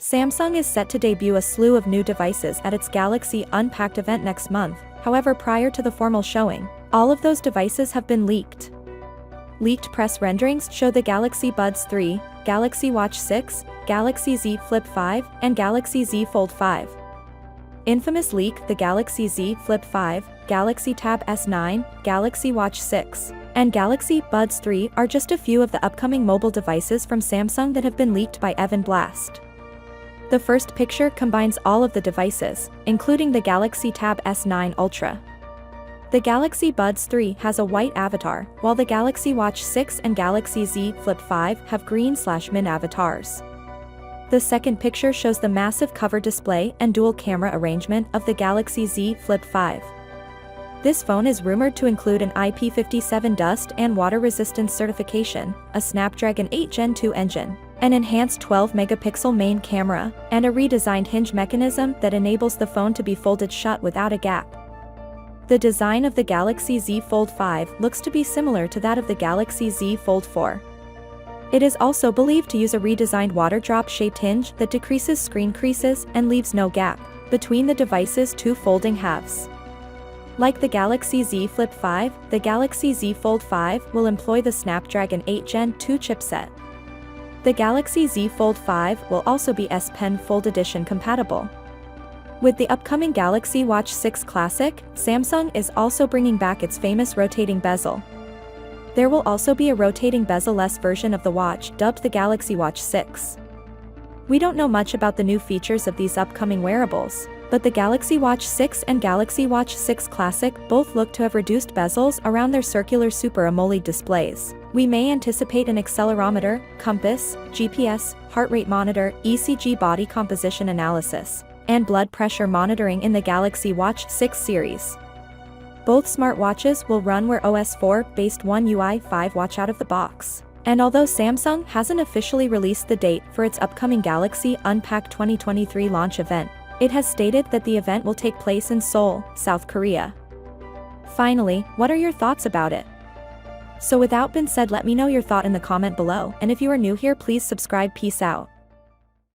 Samsung is set to debut a slew of new devices at its Galaxy Unpacked event next month. However, prior to the formal showing, all of those devices have been leaked. Leaked press renderings show the Galaxy Buds 3, Galaxy Watch 6, Galaxy Z Flip 5, and Galaxy Z Fold 5. Infamous leak: the Galaxy Z Flip 5, Galaxy Tab S9, Galaxy Watch 6, and Galaxy Buds 3 are just a few of the upcoming mobile devices from Samsung that have been leaked by Evan Blast. The first picture combines all of the devices, including the Galaxy Tab S9 Ultra. The Galaxy Buds 3 has a white avatar, while the Galaxy Watch 6 and Galaxy Z Flip 5 have green/mint avatars. The second picture shows the massive cover display and dual camera arrangement of the Galaxy Z Flip 5. This phone is rumored to include an IP57 dust and water resistance certification, a Snapdragon 8 Gen 2 engine, an enhanced 12-megapixel main camera, and a redesigned hinge mechanism that enables the phone to be folded shut without a gap. The design of the Galaxy Z Fold 5 looks to be similar to that of the Galaxy Z Fold 4. It is also believed to use a redesigned water drop-shaped hinge that decreases screen creases and leaves no gap between the device's two folding halves. Like the Galaxy Z Flip 5, the Galaxy Z Fold 5 will employ the Snapdragon 8 Gen 2 chipset. The Galaxy Z Fold 5 will also be S Pen Fold Edition compatible. With the upcoming Galaxy Watch 6 Classic, Samsung is also bringing back its famous rotating bezel. There will also be a rotating bezel-less version of the watch dubbed the Galaxy Watch 6. We don't know much about the new features of these upcoming wearables, but the Galaxy Watch 6 and Galaxy Watch 6 Classic both look to have reduced bezels around their circular Super AMOLED displays. We may anticipate an accelerometer, compass, GPS, heart rate monitor, ECG body composition analysis, and blood pressure monitoring in the Galaxy Watch 6 series. Both smartwatches will run Wear OS 4-based One UI 5 watch out of the box. And although Samsung hasn't officially released the date for its upcoming Galaxy Unpacked 2023 launch event, it has stated that the event will take place in Seoul, South Korea. Finally, what are your thoughts about it? So without being said, let me know your thought in the comment below, and if you are new here, please subscribe. Peace out.